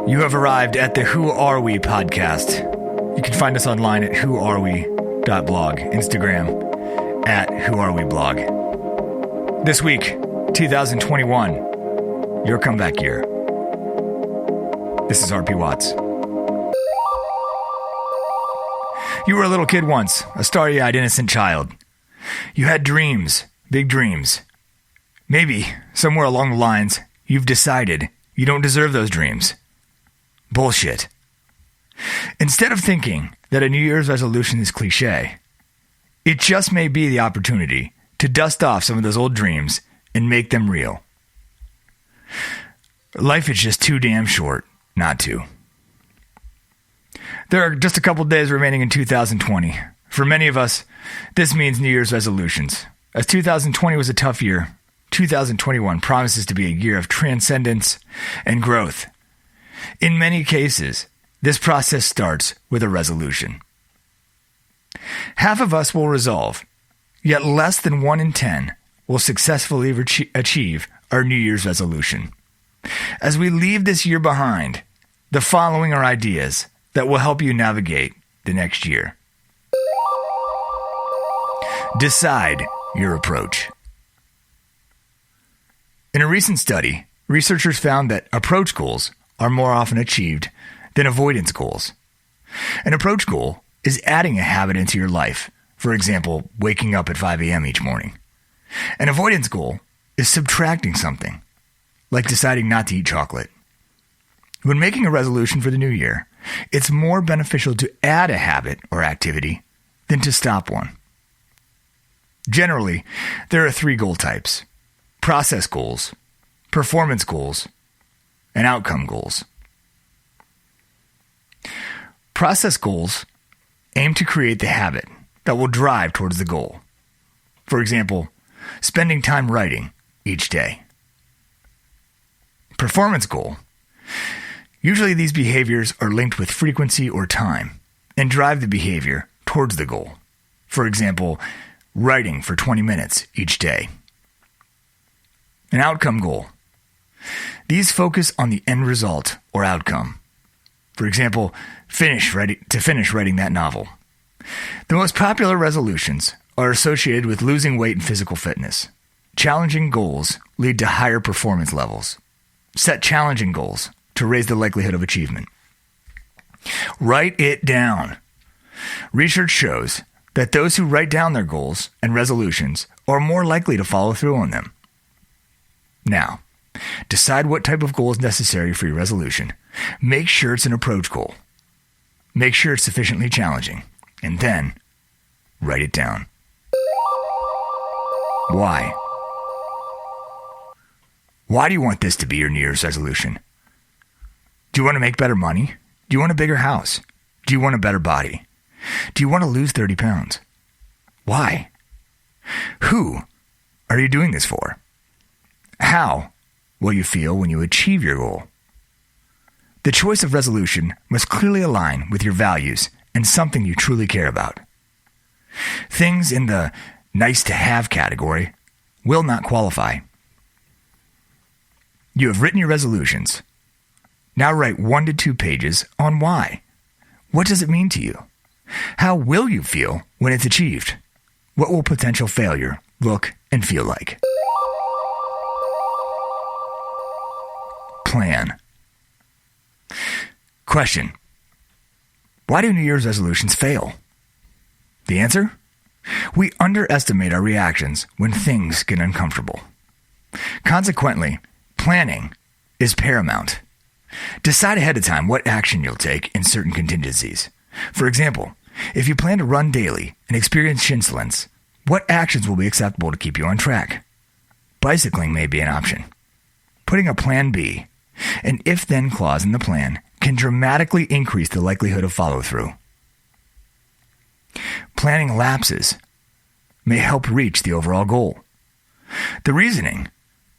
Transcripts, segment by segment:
You have arrived at the Who Are We podcast. You can find us online at whoarewe.blog, Instagram at whoareweblog. This week, 2021, your comeback year. This is RP Watts. You were a little kid once, a starry-eyed innocent child. You had dreams, big dreams. Maybe, somewhere along the lines, you've decided you don't deserve those dreams. Bullshit. Instead of thinking that a New Year's resolution is cliche, it just may be the opportunity to dust off some of those old dreams and make them real. Life is just too damn short not to. There are just a couple days remaining in 2020. For many of us, this means New Year's resolutions. As 2020 was a tough year, 2021 promises to be a year of transcendence and growth. In many cases, this process starts with a resolution. Half of us will resolve, yet less than 1 in 10 will successfully achieve our New Year's resolution. As we leave this year behind, the following are ideas that will help you navigate the next year. Decide your approach. In a recent study, researchers found that approach goals are more often achieved than avoidance goals. An approach goal is adding a habit into your life, for example, waking up at 5 a.m. each morning. An avoidance goal is subtracting something, like deciding not to eat chocolate. When making a resolution for the new year, it's more beneficial to add a habit or activity than to stop one. Generally, there are 3 goal types: process goals, performance goals, and outcome goals. Process goals aim to create the habit that will drive towards the goal. For example, spending time writing each day. Performance goal. Usually these behaviors are linked with frequency or time and drive the behavior towards the goal. For example, writing for 20 minutes each day. An outcome goal. These focus on the end result or outcome. For example, finish writing that novel. The most popular resolutions are associated with losing weight and physical fitness. Challenging goals lead to higher performance levels. Set challenging goals to raise the likelihood of achievement. Write it down. Research shows that those who write down their goals and resolutions are more likely to follow through on them. Now, decide what type of goal is necessary for your resolution. Make sure it's an approach goal. Make sure it's sufficiently challenging. And then, write it down. Why? Why do you want this to be your New Year's resolution? Do you want to make better money? Do you want a bigger house? Do you want a better body? Do you want to lose 30 pounds? Why? Who are you doing this for? How will you feel when you achieve your goal? The choice of resolution must clearly align with your values and something you truly care about. Things in the nice-to-have category will not qualify. You have written your resolutions. Now write 1 to 2 pages on why. What does it mean to you? How will you feel when it's achieved? What will potential failure look and feel like? Plan. Question. Why do New Year's resolutions fail? The answer? We underestimate our reactions when things get uncomfortable. Consequently, planning is paramount. Decide ahead of time what action you'll take in certain contingencies. For example, if you plan to run daily and experience shin splints, what actions will be acceptable to keep you on track? Bicycling may be an option. Putting a plan B, an if-then clause in the plan, can dramatically increase the likelihood of follow-through. Planning lapses may help reach the overall goal. The reasoning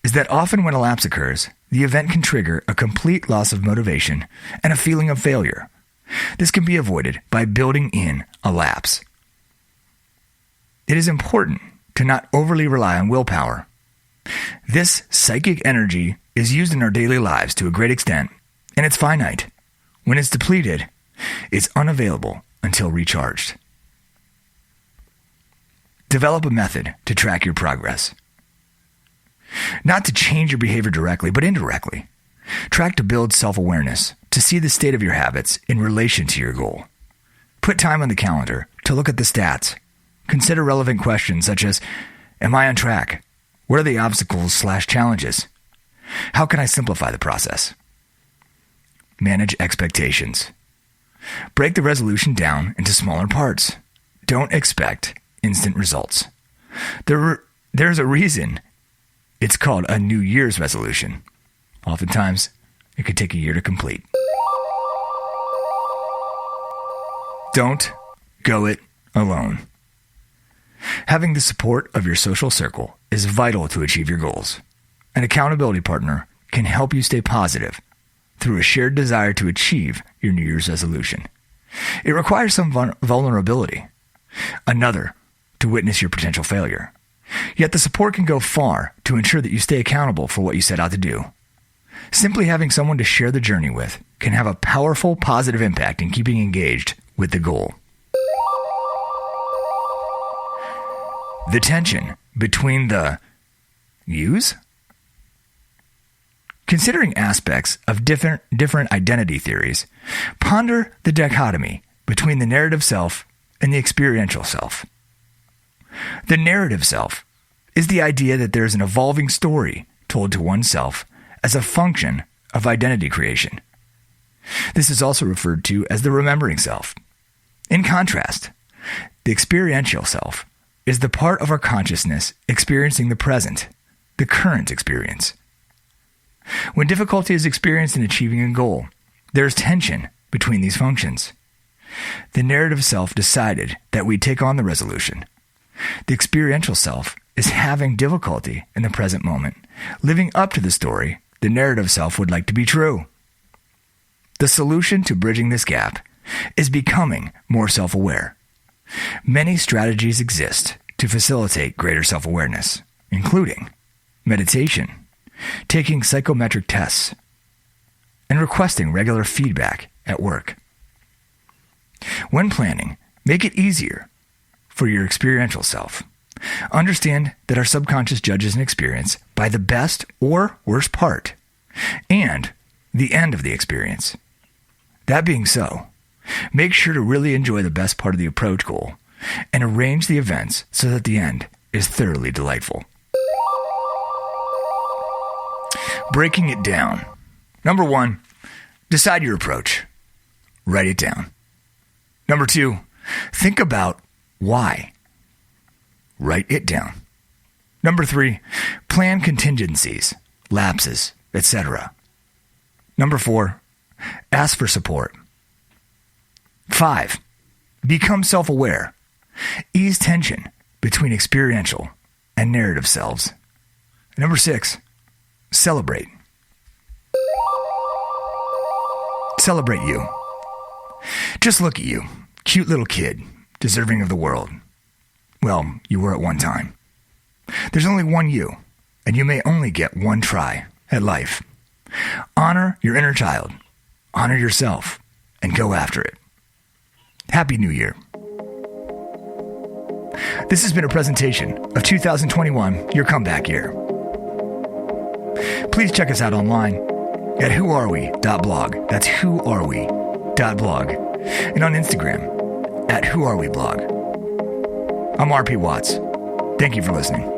is that often when a lapse occurs, the event can trigger a complete loss of motivation and a feeling of failure. This can be avoided by building in a lapse. It is important to not overly rely on willpower. This psychic energy is used in our daily lives to a great extent and it's finite. When it's depleted, it's unavailable until recharged. Develop a method to track your progress. Not to change your behavior directly, but indirectly. Track to build self-awareness, to see the state of your habits in relation to your goal. Put time on the calendar to look at the stats. Consider relevant questions such as, am I on track? What are the obstacles/challenges? How can I simplify the process? Manage expectations. Break the resolution down into smaller parts. Don't expect instant results. There's a reason it's called a New Year's resolution. Oftentimes, it could take a year to complete. Don't go it alone. Having the support of your social circle is vital to achieve your goals. An accountability partner can help you stay positive through a shared desire to achieve your New Year's resolution. It requires some vulnerability. Another, to witness your potential failure. Yet the support can go far to ensure that you stay accountable for what you set out to do. Simply having someone to share the journey with can have a powerful positive impact in keeping engaged with the goal. The tension between the yous? Considering aspects of different identity theories, ponder the dichotomy between the narrative self and the experiential self. The narrative self is the idea that there is an evolving story told to oneself as a function of identity creation. This is also referred to as the remembering self. In contrast, the experiential self is the part of our consciousness experiencing the present, the current experience. When difficulty is experienced in achieving a goal, there is tension between these functions. The narrative self decided that we'd take on the resolution. The experiential self is having difficulty in the present moment, living up to the story the narrative self would like to be true. The solution to bridging this gap is becoming more self-aware. Many strategies exist to facilitate greater self-awareness, including meditation, taking psychometric tests, and requesting regular feedback at work. When planning, make it easier for your experiential self. Understand that our subconscious judges an experience by the best or worst part and the end of the experience. That being so, make sure to really enjoy the best part of the approach goal and arrange the events so that the end is thoroughly delightful. Breaking it down. Number 1, decide your approach. Write it down. Number 2, think about why. Write it down. Number 3, plan contingencies, lapses, etc. Number 4, ask for support. 5, become self-aware. Ease tension between experiential and narrative selves. Number 6, celebrate. Celebrate you. Just look at you, cute little kid, deserving of the world. Well, you were at one time. There's only one you, and you may only get one try at life. Honor your inner child, honor yourself, and go after it. Happy New Year. This has been a presentation of 2021, Your Comeback Year. Please check us out online at whoarewe.blog. That's whoarewe.blog. And on Instagram at whoareweblog. I'm RP Watts. Thank you for listening.